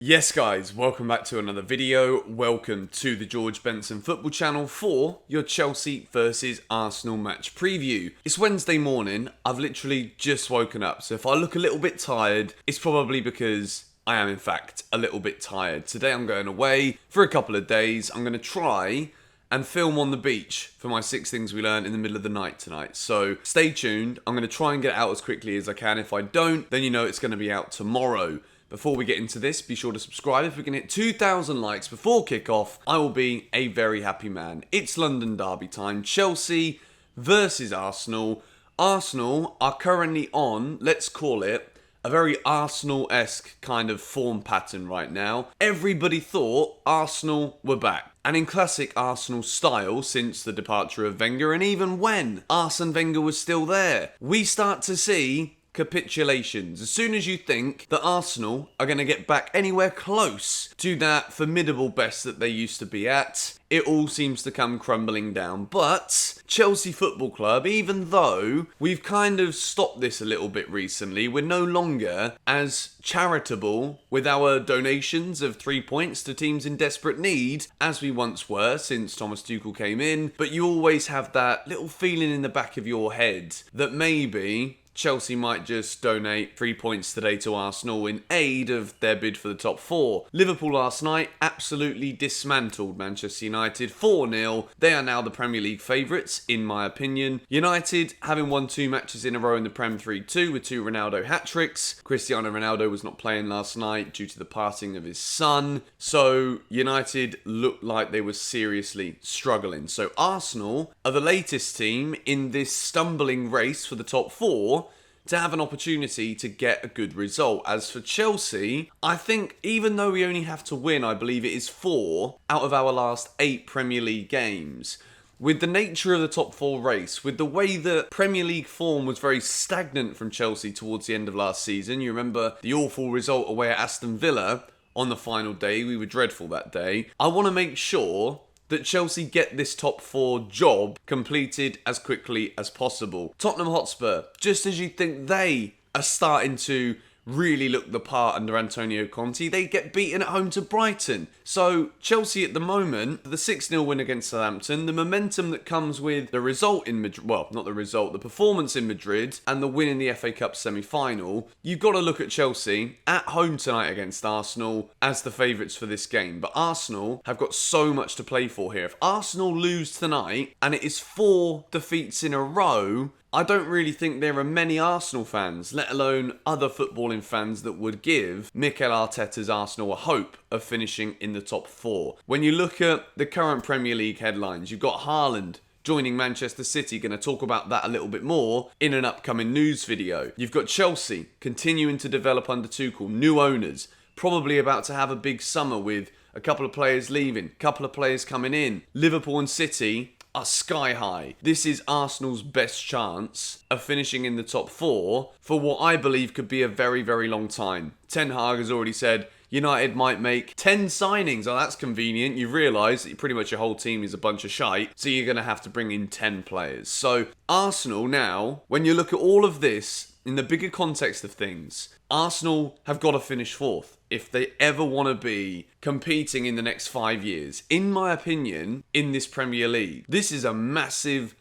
Yes guys, welcome back to another video. Welcome to the George Benson football channel for your Chelsea versus Arsenal match preview. It's Wednesday morning, I've literally just woken up, so if I look a little bit tired, it's probably because I am in fact a little bit tired. Today I'm going away for a couple of days. I'm going to try and film on the beach for my 6 things we learned in the middle of the night tonight. So stay tuned, I'm going to try and get it out as quickly as I can. If I don't, then you know it's going to be out tomorrow. Before we get into this, be sure to subscribe. If we can hit 2,000 likes before kickoff, I will be a very happy man. It's London derby time. Chelsea versus Arsenal. Arsenal are currently on, let's call it, a very Arsenal-esque kind of form pattern right now. Everybody thought Arsenal were back. And in classic Arsenal style, since the departure of Wenger, and even when Arsene Wenger was still there, we start to see capitulations. As soon as you think that Arsenal are going to get back anywhere close to that formidable best that they used to be at, it all seems to come crumbling down. But Chelsea Football Club, even though we've kind of stopped this a little bit recently, we're no longer as charitable with our donations of 3 points to teams in desperate need as we once were since Thomas Tuchel came in. But you always have that little feeling in the back of your head that maybe Chelsea might just donate 3 points today to Arsenal in aid of their bid for the top 4. Liverpool last night absolutely dismantled Manchester United 4-0. They are now the Premier League favourites, in my opinion. United, having won 2 matches in a row in the Prem 3-2 with 2 Ronaldo hat-tricks. Cristiano Ronaldo was not playing last night due to the passing of his son. So United looked like they were seriously struggling. So Arsenal are the latest team in this stumbling race for the top 4 to have an opportunity to get a good result. As for Chelsea, I think even though we only have to win, I believe it is 4 out of our last 8 Premier League games, with the nature of the top 4 race, with the way that Premier League form was very stagnant from Chelsea towards the end of last season, you remember the awful result away at Aston Villa on the final day, we were dreadful that day. I want to make sure that Chelsea get this top 4 job completed as quickly as possible. Tottenham Hotspur, just as you think they are starting to really look the part under Antonio Conte, they get beaten at home to Brighton. So Chelsea at the moment, the 6-0 win against Southampton, the momentum that comes with the result in Madrid, well, not the result, the performance in Madrid and the win in the FA Cup semi-final, you've got to look at Chelsea at home tonight against Arsenal as the favourites for this game. But Arsenal have got so much to play for here. If Arsenal lose tonight and it is 4 defeats in a row, I don't really think there are many Arsenal fans, let alone other footballing fans, that would give Mikel Arteta's Arsenal a hope of finishing in the top 4. When you look at the current Premier League headlines, you've got Haaland joining Manchester City, going to talk about that a little bit more in an upcoming news video. You've got Chelsea continuing to develop under Tuchel, new owners, probably about to have a big summer with a couple of players leaving, a couple of players coming in. Liverpool and City are sky high. This is Arsenal's best chance of finishing in the top 4 for what I believe could be a very, very long time. Ten Hag has already said United might make 10 signings. Oh, that's convenient. You realise that pretty much your whole team is a bunch of shite, so you're going to have to bring in 10 players. So Arsenal now, when you look at all of this in the bigger context of things, Arsenal have got to finish 4th if they ever want to be competing in the next 5 years. In my opinion, in this Premier League, this is a massive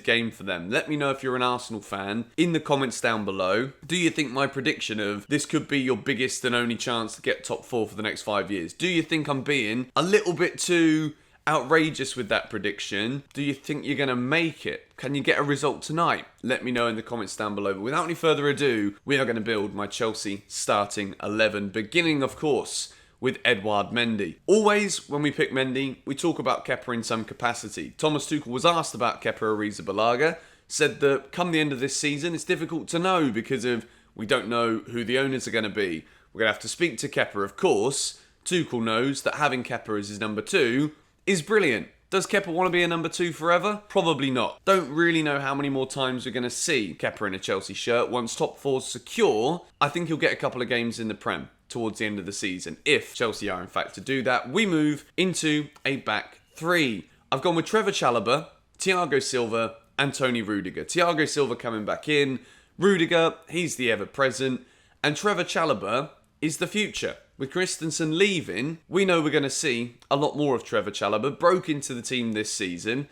game for them. Let me know if you're an Arsenal fan in the comments down below. Do you think my prediction of this could be your biggest and only chance to get top 4 for the next 5 years? Do you think I'm being a little bit too outrageous with that prediction? Do you think you're going to make it? Can you get a result tonight? Let me know in the comments down below. But without any further ado, we are going to build my Chelsea starting 11, beginning, of course, with Edouard Mendy. Always, when we pick Mendy, we talk about Kepa in some capacity. Thomas Tuchel was asked about Kepa Arrizabalaga, said that come the end of this season, it's difficult to know because of we don't know who the owners are going to be. We're going to have to speak to Kepa, of course. Tuchel knows that having Kepa as his number 2 is brilliant. Does Kepa want to be a number 2 forever? Probably not. Don't really know how many more times we're going to see Kepa in a Chelsea shirt. Once top 4's secure, I think he'll get a couple of games in the Prem towards the end of the season. If Chelsea are in fact to do that, we move into a back 3. I've gone with Trevor Chalobah, Thiago Silva and Tony Rudiger. Thiago Silva coming back in. Rudiger, he's the ever-present. And Trevor Chalobah is the future. With Christensen leaving, we know we're going to see a lot more of Trevor Chalobah. Broke into the team this season.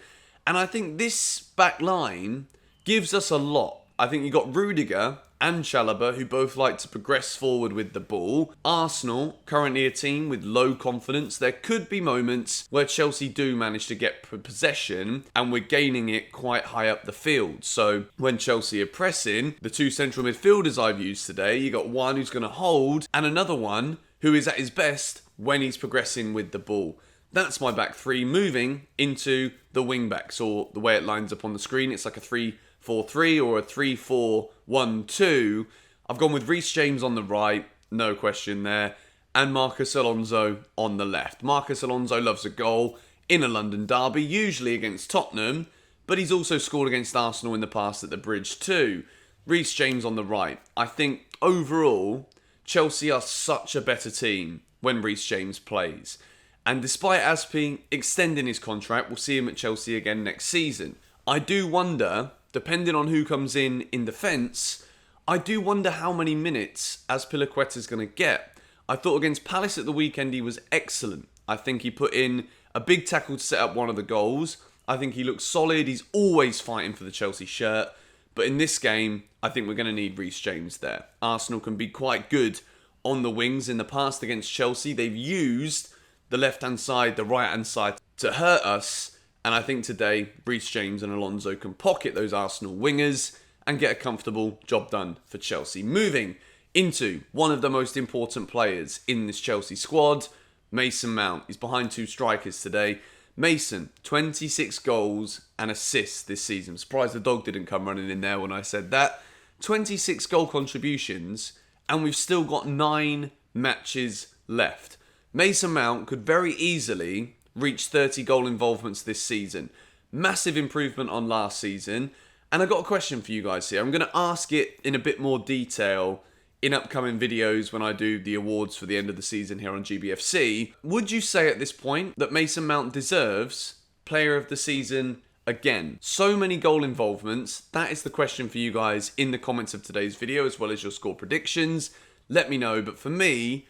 And I think this back line gives us a lot. I think you got Rudiger and Chalobah, who both like to progress forward with the ball. Arsenal, currently a team with low confidence. There could be moments where Chelsea do manage to get possession and we're gaining it quite high up the field. So when Chelsea are pressing, the two central midfielders I've used today, you got one who's going to hold and another one who is at his best when he's progressing with the ball. That's my back three, moving into the wing backs, or the way it lines up on the screen. It's like a 3-4-3 or a 3-4-1-2. I've gone with Reece James on the right, no question there, and Marcus Alonso on the left. Marcus Alonso loves a goal in a London derby, usually against Tottenham, but he's also scored against Arsenal in the past at the Bridge too. Reece James on the right. I think overall, Chelsea are such a better team when Reece James plays. And despite Aspi extending his contract, we'll see him at Chelsea again next season. I do wonder, depending on who comes in defence, I do wonder how many minutes Azpilicueta's going to get. I thought against Palace at the weekend he was excellent. I think he put in a big tackle to set up one of the goals. I think he looks solid. He's always fighting for the Chelsea shirt. But in this game, I think we're going to need Reece James there. Arsenal can be quite good on the wings. In the past against Chelsea, they've used the left-hand side, the right-hand side to hurt us. And I think today, Reece James and Alonso can pocket those Arsenal wingers and get a comfortable job done for Chelsea. Moving into one of the most important players in this Chelsea squad, Mason Mount. He's behind two strikers today. Mason, 26 goals and assists this season. I'm surprised the dog didn't come running in there when I said that. 26 goal contributions, and we've still got 9 matches left. Mason Mount could very easily reach 30 goal involvements this season. Massive improvement on last season. And I've got a question for you guys here. I'm going to ask it in a bit more detail in upcoming videos when I do the awards for the end of the season here on GBFC. Would you say at this point that Mason Mount deserves Player of the Season again? So many goal involvements. That is the question for you guys in the comments of today's video, as well as your score predictions. Let me know. But for me,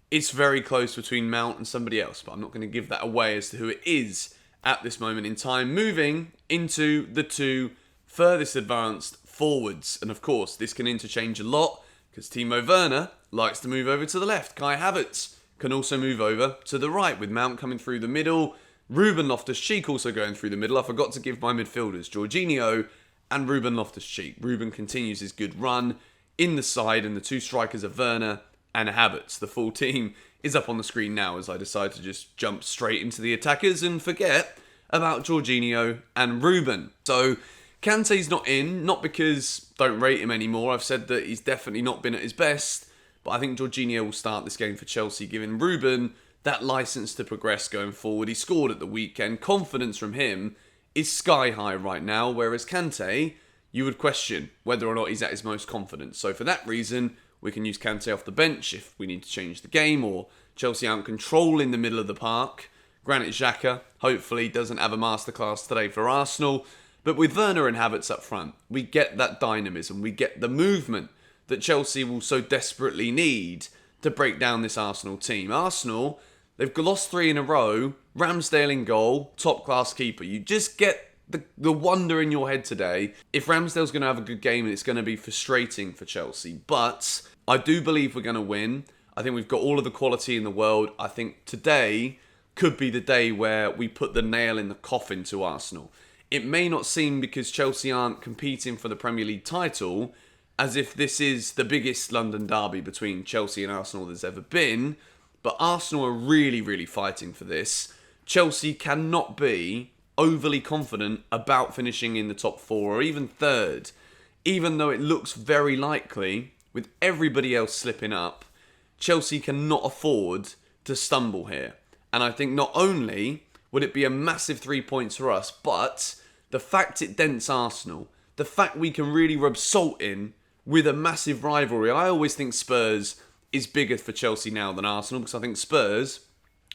it's very close between Mount and somebody else, but I'm not going to give that away as to who it is at this moment in time. Moving into the two furthest advanced forwards. And of course, this can interchange a lot because Timo Werner likes to move over to the left. Kai Havertz can also move over to the right with Mount coming through the middle. Ruben Loftus-Cheek also going through the middle. I forgot to give my midfielders, Jorginho and Ruben Loftus-Cheek. Ruben continues his good run in the side, and the two strikers are Werner and Havertz. The full team is up on the screen now as I decide to just jump straight into the attackers and forget about Jorginho and Ruben. So Kante's not in, not because I don't rate him anymore. I've said that he's definitely not been at his best, but I think Jorginho will start this game for Chelsea, giving Ruben that license to progress going forward. He scored at the weekend. Confidence from him is sky high right now, whereas Kante, you would question whether or not he's at his most confident. So for that reason, we can use Kante off the bench if we need to change the game, or Chelsea aren't controlling the middle of the park. Granit Xhaka hopefully doesn't have a masterclass today for Arsenal. But with Werner and Havertz up front, we get that dynamism, we get the movement that Chelsea will so desperately need to break down this Arsenal team. Arsenal, they've lost 3 in a row, Ramsdale in goal, top-class keeper. You just get the wonder in your head today. If Ramsdale's going to have a good game, it's going to be frustrating for Chelsea. But I do believe we're going to win. I think we've got all of the quality in the world. I think today could be the day where we put the nail in the coffin to Arsenal. It may not seem, because Chelsea aren't competing for the Premier League title, as if this is the biggest London derby between Chelsea and Arsenal there's ever been, but Arsenal are really, really fighting for this. Chelsea cannot be overly confident about finishing in the top 4 or even third, even though it looks very likely, with everybody else slipping up. Chelsea cannot afford to stumble here. And I think not only would it be a massive 3 points for us, but the fact it dents Arsenal, the fact we can really rub salt in with a massive rivalry. I always think Spurs is bigger for Chelsea now than Arsenal, because I think Spurs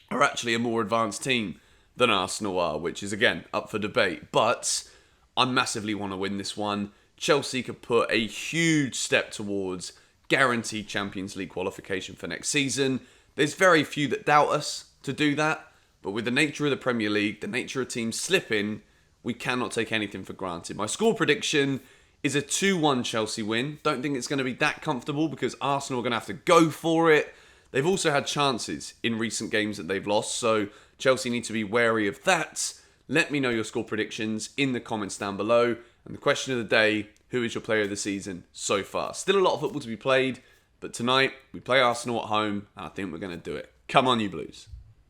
are actually a more advanced team than Arsenal are, which is, again, up for debate. But I massively want to win this one. Chelsea could put a huge step towards guaranteed Champions League qualification for next season. There's very few that doubt us to do that, but with the nature of the Premier League, the nature of teams slipping, we cannot take anything for granted. My score prediction is a 2-1 Chelsea win. Don't think it's going to be that comfortable because Arsenal are going to have to go for it. They've also had chances in recent games that they've lost, so Chelsea need to be wary of that. Let me know your score predictions in the comments down below. And the question of the day, who is your player of the season so far? Still a lot of football to be played, but tonight we play Arsenal at home, and I think we're going to do it. Come on, you Blues.